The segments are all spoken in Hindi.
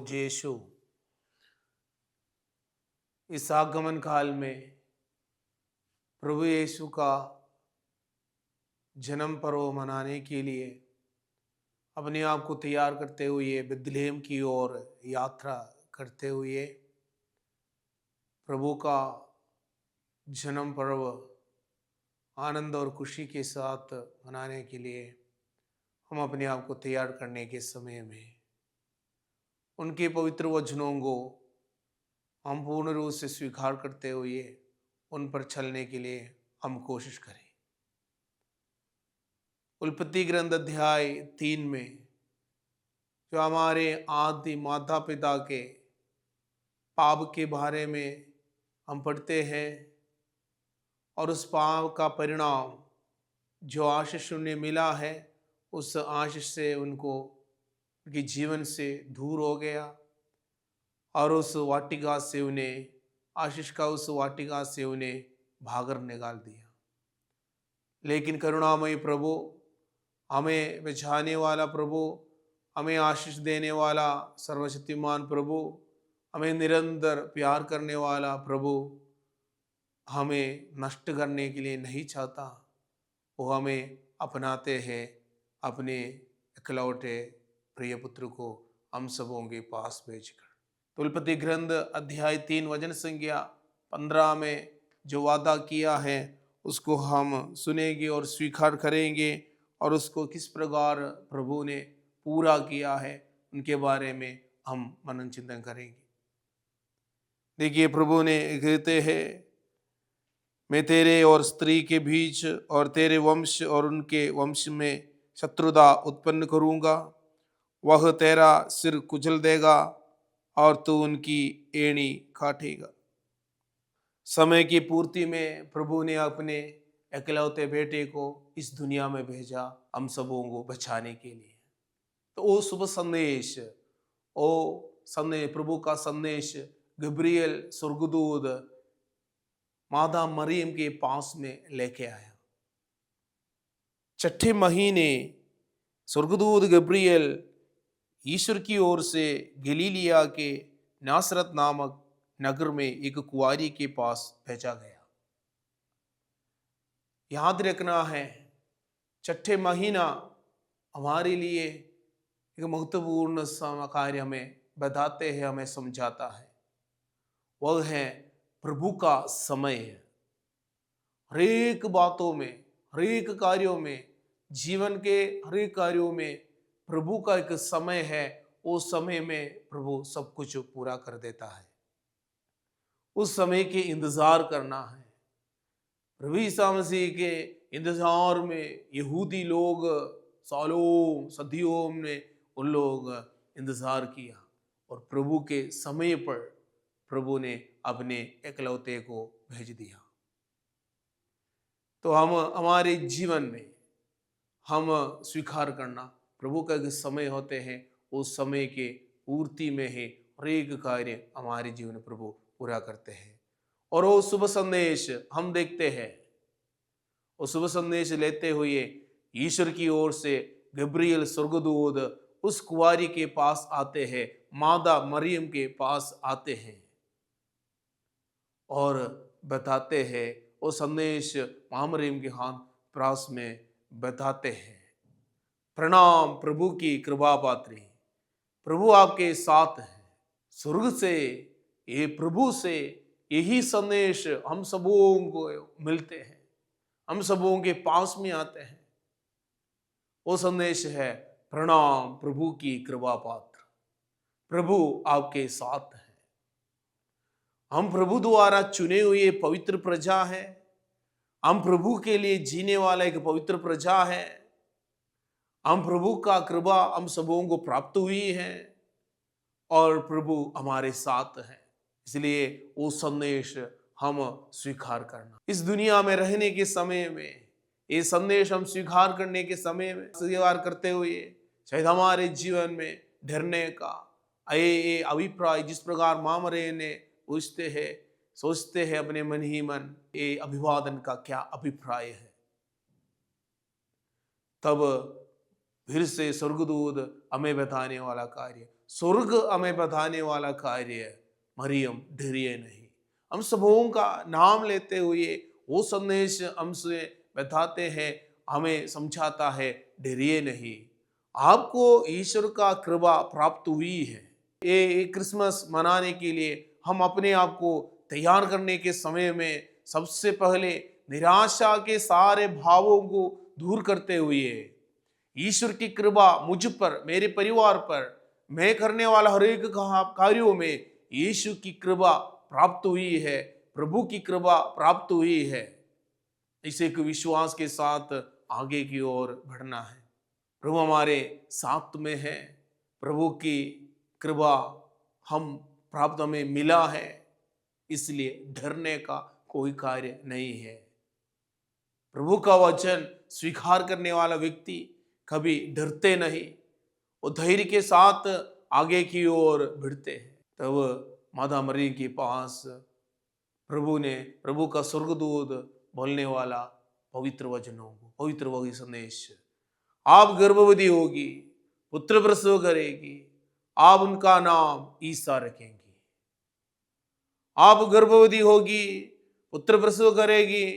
पूज्य यीशु, इस आगमन काल में प्रभु यीशु का जन्म पर्व मनाने के लिए अपने आप को तैयार करते हुए बेथलेहम की ओर यात्रा करते हुए प्रभु का जन्म पर्व आनंद और खुशी के साथ मनाने के लिए हम अपने आप को तैयार करने के समय में उनके पवित्र वचनों को हम पूर्ण रूप से स्वीकार करते हुए उन पर चलने के लिए हम कोशिश करें। उत्पत्ति ग्रंथ अध्याय 3 में जो हमारे आदि माता पिता के पाप के बारे में हम पढ़ते हैं और उस पाप का परिणाम जो आशीष उन्हें मिला है, उस आशीष से उनको उनके जीवन से दूर हो गया और उस वाटिका से उन्हें आशीष का उस वाटिका से उन्हें भागर निकाल दिया। लेकिन करुणामय प्रभु, हमें बचाने वाला प्रभु, हमें आशीष देने वाला सर्वशक्तिमान प्रभु, हमें निरंतर प्यार करने वाला प्रभु हमें नष्ट करने के लिए नहीं चाहता। वो हमें अपनाते हैं अपने इकलौते प्रिय पुत्र को हम सबों के पास भेजकर। तो उत्पत्ति ग्रंथ अध्याय 3 वचन संख्या 15 में जो वादा किया है उसको हम सुनेंगे और स्वीकार करेंगे और उसको किस प्रकार प्रभु ने पूरा किया है उनके बारे में हम मनन चिंतन करेंगे। देखिए, प्रभु ने कहते हैं, मैं तेरे और स्त्री के बीच और तेरे वंश और उनके वंश में शत्रुता उत्पन्न करूंगा, वह तेरा सिर कुचल देगा और तू उनकी एड़ी काटेगा। समय की पूर्ति में प्रभु ने अपने इकलौते बेटे को इस दुनिया में भेजा हम सबों को बचाने के लिए। तो वो शुभ संदेश, प्रभु का संदेश गब्रियल स्वर्गदूत मादा मरियम के पास में लेके आया। छठे महीने स्वर्गदूत गब्रियल ईश्वर की ओर से गलीलिया के नासरत नामक नगर में एक कुंवारी के पास भेजा गया। याद रखना है, छठे महीना हमारे लिए एक महत्वपूर्ण कार्य हमें बताते हैं, हमें समझाता है। वह है प्रभु का समय है। हर एक बातों में, हर एक कार्यों में, जीवन के हर एक कार्यों में प्रभु का एक समय है। उस समय में प्रभु सब कुछ पूरा कर देता है। उस समय के इंतजार करना है। प्रभु यीशु मसीह के इंतजार में यहूदी लोग सालों सदियों में उन लोग इंतजार किया और प्रभु के समय पर प्रभु ने अपने इकलौते को भेज दिया। तो हम हमारे जीवन में हम स्वीकार करना, प्रभु का एक समय होते हैं, उस समय के पूर्ति में ही हर एक कार्य हमारे जीवन में प्रभु पूरा करते हैं। और वो शुभ संदेश हम देखते हैं, वो शुभ संदेश लेते हुए ईश्वर की ओर से गब्रियल स्वर्गदूत उस कुंवारी के पास आते हैं, मादा मरियम के पास आते हैं और बताते हैं, वो संदेश मां मरियम के हाथ प्रास में बताते हैं, प्रणाम प्रभु की कृपा पात्री, प्रभु आपके साथ है। स्वर्ग से, ये प्रभु से यही संदेश हम सबों को मिलते हैं, हम सबों के पास में आते हैं। वो संदेश है, प्रणाम प्रभु की कृपा पात्र, प्रभु आपके साथ है। हम प्रभु द्वारा चुने हुए पवित्र प्रजा है। हम प्रभु के लिए जीने वाला एक पवित्र प्रजा है। हम प्रभु का कृपा हम सबों को प्राप्त हुई है और प्रभु हमारे साथ है। इसलिए वो संदेश हम स्वीकार करना, इस दुनिया में रहने के समय में ये संदेश हम स्वीकार करने के समय में स्वीकार करते हुए शायद हमारे जीवन में डरने का ये अभिप्राय, जिस प्रकार मां मरियम ने पूछते हैं, सोचते हैं अपने मन ही मन, ये अभिवादन का क्या अभिप्राय है। तब फिर से स्वर्गदूत हमें बताने वाला कार्य, स्वर्ग हमें बताने वाला कार्य, मरियम डरिए नहीं। हम सबों का नाम लेते हुए वो संदेश हमसे बताते हैं, हमें समझाता है, डरिए नहीं। आपको ईश्वर का कृपा प्राप्त हुई है। ये क्रिसमस मनाने के लिए हम अपने आप को तैयार करने के समय में सबसे पहले निराशा के सारे भावों को दूर करते हुए ईश्वर की कृपा मुझ पर, मेरे परिवार पर, मैं करने वाला हर एक कार्यों में यीशु की कृपा प्राप्त हुई है, प्रभु की कृपा प्राप्त हुई है, इसे एक विश्वास के साथ आगे की ओर बढ़ना है। प्रभु हमारे साथ में है, प्रभु की कृपा हम प्राप्त हमें मिला है, इसलिए डरने का कोई कार्य नहीं है। प्रभु का वचन स्वीकार करने वाला व्यक्ति कभी डरते नहीं, वो धैर्य के साथ आगे की ओर बढ़ते हैं। तब माता मरियम के पास प्रभु का स्वर्गदूत बोलने वाला पवित्र वचनों को, पवित्र वही संदेश, आप गर्भवती होगी, पुत्र प्रसव करेगी, आप उनका नाम ईसा रखेंगी। आप गर्भवती होगी, पुत्र प्रसव करेगी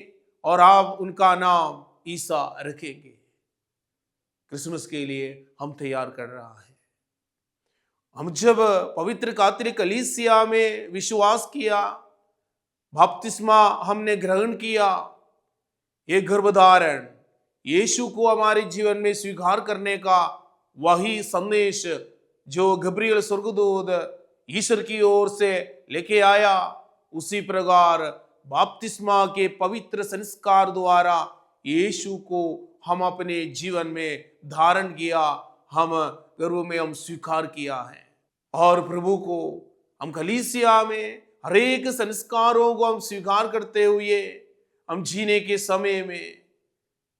और आप उनका नाम ईसा रखेंगे। क्रिसमस के लिए हम तैयार कर रहा है। हम जब पवित्र कातरी कलीसिया में विश्वास किया, बपतिस्मा हमने ग्रहण किया, ये गर्भधारण यीशु को हमारे जीवन में स्वीकार करने का वही संदेश जो गब्रियल स्वर्गदूत ईश्वर की ओर से लेके आया, उसी प्रकार बपतिस्मा के पवित्र संस्कार द्वारा यीशु को हम अपने जीवन में धारण किया, हम गर्भ में हम स्वीकार किया है। और प्रभु को हम कलीसिया में हरेक संस्कारों को हम स्वीकार करते हुए हम जीने के समय में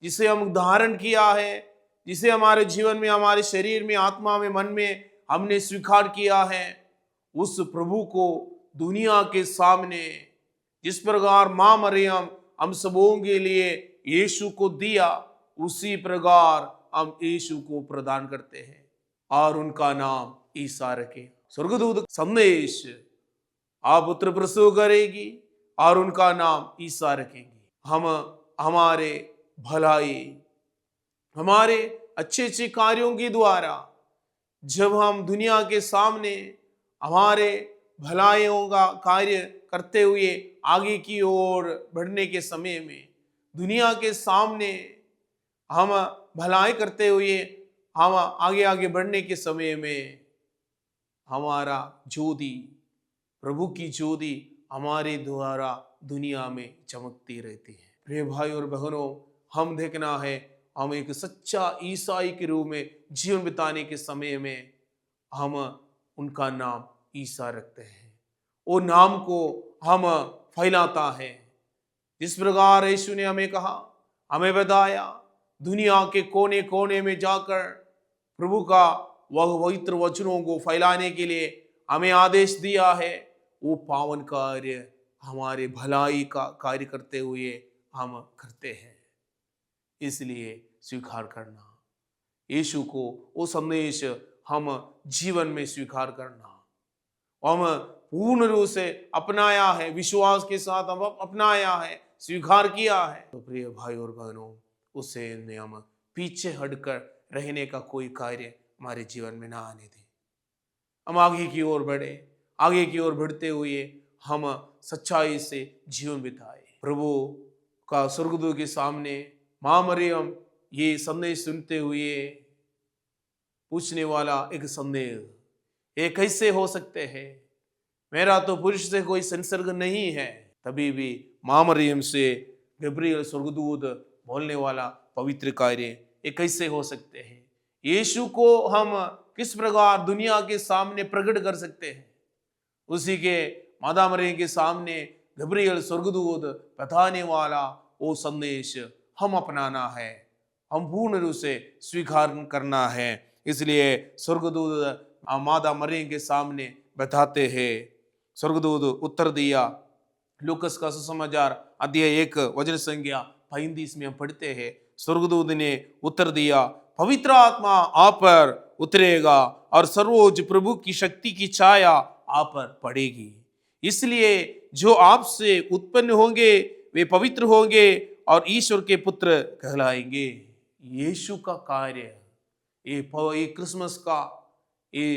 जिसे हम धारण किया है, जिसे हमारे जीवन में, हमारे शरीर में, आत्मा में, मन में हमने स्वीकार किया है, उस प्रभु को दुनिया के सामने जिस प्रकार मां मरियम हम सबों के लिए यीशु को दिया, उसी प्रकार हम यीशु को प्रदान करते हैं और उनका नाम ईसा रखे। स्वर्गदूत संदेश, आप पुत्र प्रसव करेगी और उनका नाम ईसा रखेंगी। हम हमारे भलाई, हमारे अच्छे अच्छे कार्यों के द्वारा जब हम दुनिया के सामने हमारे भलाइयों का कार्य करते हुए आगे की ओर बढ़ने के समय में, दुनिया के सामने हम भलाई करते हुए हम आगे आगे बढ़ने के समय में हमारा ज्योति, प्रभु की ज्योति हमारे द्वारा दुनिया में चमकती रहती है। प्रिय भाई और बहनों, हम देखना है, हम एक सच्चा ईसाई के रूप में जीवन बिताने के समय में हम उनका नाम ईसा रखते हैं। वो नाम को हम फैलाता है। जिस प्रकार यीशु ने हमें कहा, हमें बताया, दुनिया के कोने कोने में जाकर प्रभु का वह पवित्र वचनों को फैलाने के लिए हमें आदेश दिया है, वो पावन कार्य हमारे भलाई का कार्य करते हुए हम करते हैं। इसलिए स्वीकार करना, यीशु को वो संदेश हम जीवन में स्वीकार करना, हम पूर्ण रूप से अपनाया है, विश्वास के साथ हम अपनाया है, स्वीकार किया है। तो प्रिय भाई और बहनों, उससे हम पीछे हटकर रहने का कोई कार्य हमारे जीवन में ना आने दें। हम आगे की ओर बढ़े, आगे की ओर बढ़ते हुए हम सच्चाई से जीवन बिताए। प्रभु का स्वर्गदूत के सामने मां मरियम ये संदेश सुनते हुए पूछने वाला एक संदेह, ये कैसे हो सकते हैं, मेरा तो पुरुष से कोई संसर्ग नहीं है। तभी भी मां मरियम से गब्रियल स्वर्गदूत बोलने वाला पवित्र कार्य, ये कैसे हो सकते हैं, यीशु को हम किस प्रकार दुनिया के सामने प्रकट कर सकते हैं। उसी के माता मरियम के सामने गब्रियल स्वर्गदूत बताने वाला वो संदेश हम अपनाना है, हम पूर्ण रूप से स्वीकार करना है। इसलिए स्वर्गदूत माता मरियम के सामने बताते हैं। स्वर्गदूत उत्तर दिया, लूकस का सुसमाचार अध्याय 1 वचन संख्या 35 में हम पढ़ते हैं। स्वर्गदूत ने उत्तर दिया, पवित्र आत्मा आप पर उतरेगा और सर्वोच्च प्रभु की शक्ति की छाया आप पर पड़ेगी। इसलिए जो आपसे उत्पन्न होंगे वे पवित्र होंगे और ईश्वर के पुत्र कहलाएंगे। यीशु का कार्य ये क्रिसमस का ये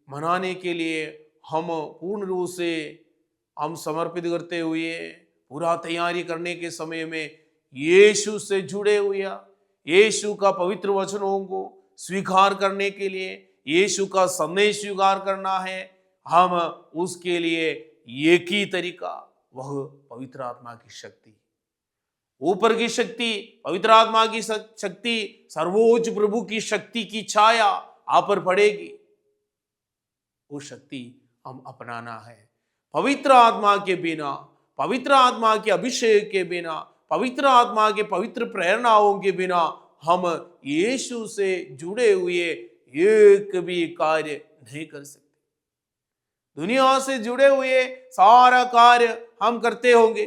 मनाने के लिए हम पूर्ण रूप से हम समर्पित करते हुए पूरा तैयारी करने के समय में यीशु से जुड़े हुए यीशु का पवित्र वचनों को स्वीकार करने के लिए यीशु का संदेश स्वीकार करना है। हम उसके लिए एक ही तरीका, वह पवित्र आत्मा की शक्ति, ऊपर की शक्ति, पवित्र आत्मा की शक्ति, सर्वोच्च प्रभु की शक्ति की छाया आप पर पड़ेगी। वो शक्ति हम अपनाना है। पवित्र आत्मा के बिना, पवित्र आत्मा के अभिषेक के बिना, पवित्र आत्मा के पवित्र प्रेरणाओं के बिना हम यीशु से जुड़े हुए एक भी कार्य नहीं कर सकते। दुनिया से जुड़े हुए सारा कार्य हम करते होंगे,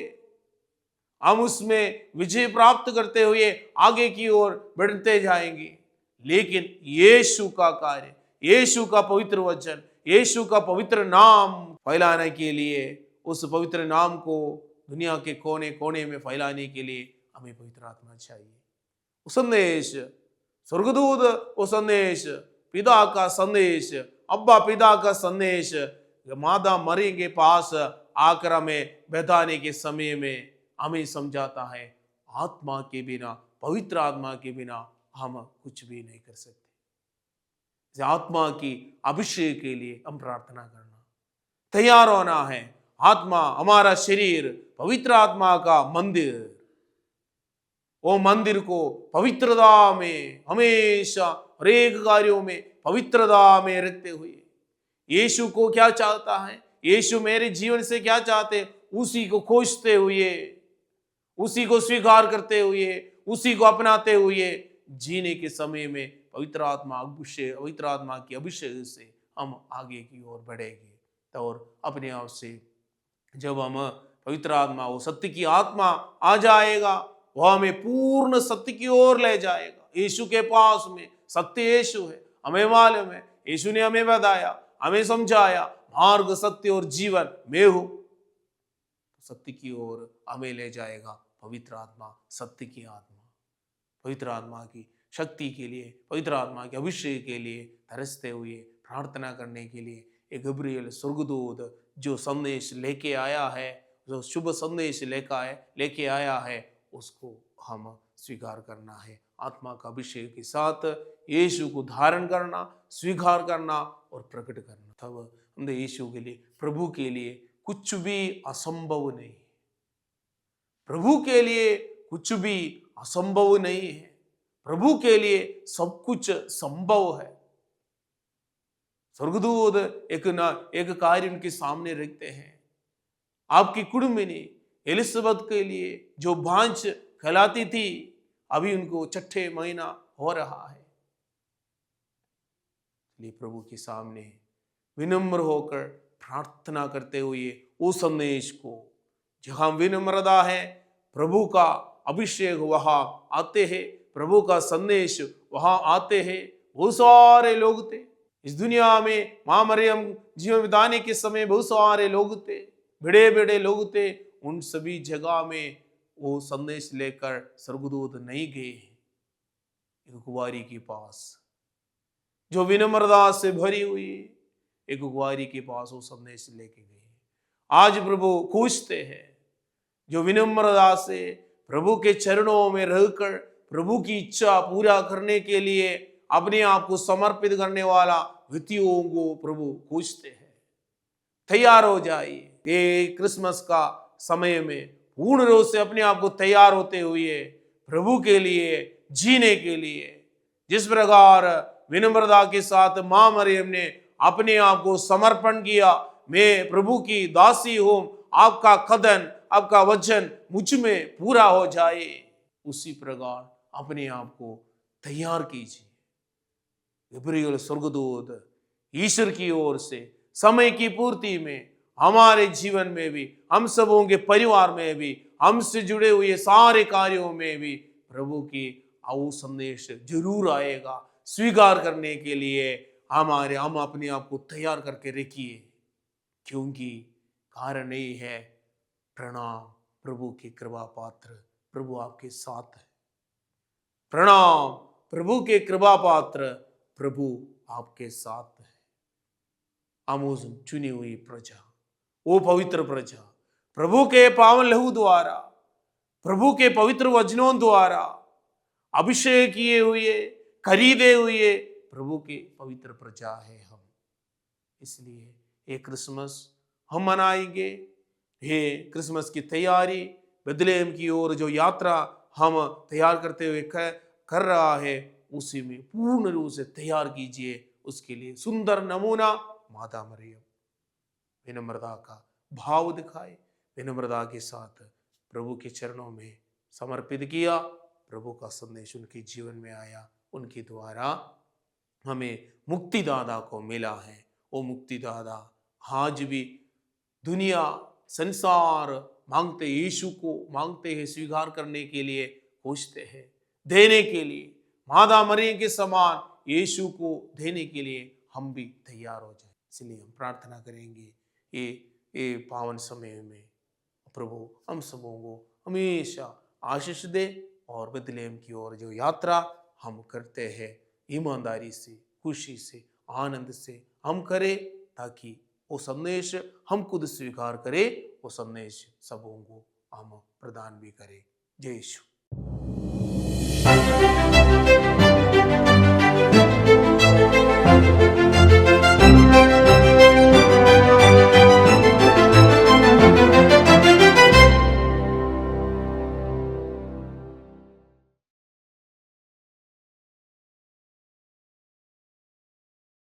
हम उसमें विजय प्राप्त करते हुए आगे की ओर बढ़ते जाएंगे, लेकिन यीशु का कार्य, यीशु का पवित्र वचन, यीशु का पवित्र नाम फैलाने के लिए, उस पवित्र नाम को दुनिया के कोने कोने में फैलाने के लिए हमें पवित्र आत्मा चाहिए। वो संदेश स्वर्गदूत, वो संदेश पिता का संदेश, अब्बा पिता का संदेश मादा मरी के पास आकर हमें बैठाने के समय में हमें समझाता है, आत्मा के बिना, पवित्र आत्मा के बिना हम कुछ भी नहीं कर सकते। आत्मा की अभिषेक के लिए हम प्रार्थना करना, तैयार होना है। आत्मा हमारा शरीर पवित्र आत्मा का मंदिर, वो मंदिर को पवित्रता में हमेशा हर एक कार्यों में पवित्रता में रखते हुए यीशु को क्या चाहता है, यीशु मेरे जीवन से क्या चाहते, उसी को खोजते हुए, उसी को स्वीकार करते हुए, उसी को अपनाते हुए जीने के समय में पवित्र आत्मा की अभिषेक से हम आगे की ओर बढ़ेंगे। तो और अपने आप से जब हम पवित्र आत्मा, वो सत्य की आत्मा आ जाएगा, वह हमें पूर्ण सत्य की ओर ले जाएगा। यीशु के पास में सत्य यीशु है, हमें मालूम है, यीशु ने हमें बताया, हमें समझाया, मार्ग सत्य और जीवन मैं हूं। सत्य की ओर हमें ले जाएगा पवित्र आत्मा, सत्य की आत्मा। पवित्र आत्मा की शक्ति के लिए, पवित्र आत्मा के अभिषेक के लिए तरसते हुए प्रार्थना करने के लिए एक गब्रिएल स्वर्गदूत जो संदेश लेके आया है, जो शुभ संदेश लेके आया है, उसको हम स्वीकार करना है। आत्मा का अभिषेक के साथ यीशु को धारण करना, स्वीकार करना और प्रकट करना। तब हमने यीशु के लिए, प्रभु के लिए कुछ भी असंभव नहीं। प्रभु के लिए कुछ भी असंभव नहीं है। प्रभु के लिए सब कुछ संभव है। स्वर्गदूत एक कार्य उनके सामने रखते हैं। आपकी कुड़मिनी एलिसबेथ के लिए जो भांज कहलाती थी, अभी उनको 6ठे महीना हो रहा है। इसलिए प्रभु के सामने विनम्र होकर प्रार्थना करते हुए उस संदेश को, जहां विनम्रता है, प्रभु का अभिषेक वहां आते हैं, प्रभु का संदेश वहां आते हैं। बहुत सारे लोग थे इस दुनिया में, मां मरियम जीवन बिताने के समय बहुत सारे लोग थे, बड़े बड़े लोग थे। उन सभी जगह में वो संदेश लेकर स्वर्गदूत नहीं गए। एक कुंवारी के पास जो विनम्रता से भरी हुई, एक कुंवारी के पास वो संदेश लेके गए। आज प्रभु पूछते हैं, जो विनम्रता से प्रभु के चरणों में रहकर प्रभु की इच्छा पूरा करने के लिए अपने आप को समर्पित करने वाला व्यक्तियों को प्रभु पूछते हैं। तैयार हो जाइए, ये क्रिसमस का समय में पूर्ण रूप से अपने आप को तैयार होते हुए प्रभु के लिए जीने के लिए, जिस प्रकार विनम्रता के साथ मां मरियम ने अपने आप को समर्पण किया, मैं प्रभु की दासी हूं, आपका कथन, आपका वचन मुझ में पूरा हो जाए, उसी प्रकार अपने आप को तैयार कीजिए। गब्रिएल स्वर्गदूत ईश्वर की ओर से समय की पूर्ति में हमारे जीवन में भी, हम सबों के परिवार में भी, हमसे जुड़े हुए सारे कार्यों में भी प्रभु की आऊ संदेश जरूर आएगा, स्वीकार करने के लिए हम अपने आप को तैयार करके रखिए, क्योंकि कारण यही है, प्रणाम प्रभु के कृपा पात्र, प्रभु आपके साथ है। प्रणाम प्रभु के कृपा पात्र, प्रभु आपके साथ है। हम उस चुनी हुई प्रजा, वो पवित्र प्रजा, प्रभु के पावन लहू द्वारा, प्रभु के पवित्र वचनों द्वारा अभिषेक किए हुए, खरीदे हुए प्रभु के पवित्र प्रजा है हम। इसलिए ये क्रिसमस हम मनाएंगे, ये क्रिसमस की तैयारी, बेथलेहम की ओर जो यात्रा हम तैयार करते हुए कर रहा है, उसी में पूर्ण रूप से तैयार कीजिए। उसके लिए सुंदर नमूना माता मरियम, विनम्रता का भाव दिखाए, विनम्रता के साथ प्रभु के चरणों में समर्पित किया। प्रभु का संदेश उनके जीवन में आया, उनके द्वारा हमें मुक्तिदाता को मिला है। वो मुक्तिदाता आज भी दुनिया संसार मांगते, यीशु को मांगते हैं, स्वीकार करने के लिए पूछते हैं, देने के लिए माता मरियम के समान यीशु को देने के लिए हम भी तैयार हो जाए। इसलिए हम प्रार्थना करेंगे, ये पावन समय में प्रभु हम सबों को हमेशा आशीष दे, और बेथलेहम की ओर जो यात्रा हम करते हैं, ईमानदारी से, खुशी से, आनंद से हम करें, ताकि वो संदेश हम खुद स्वीकार करें, वो संदेश सबों को हम प्रदान भी करें। जय यीशु।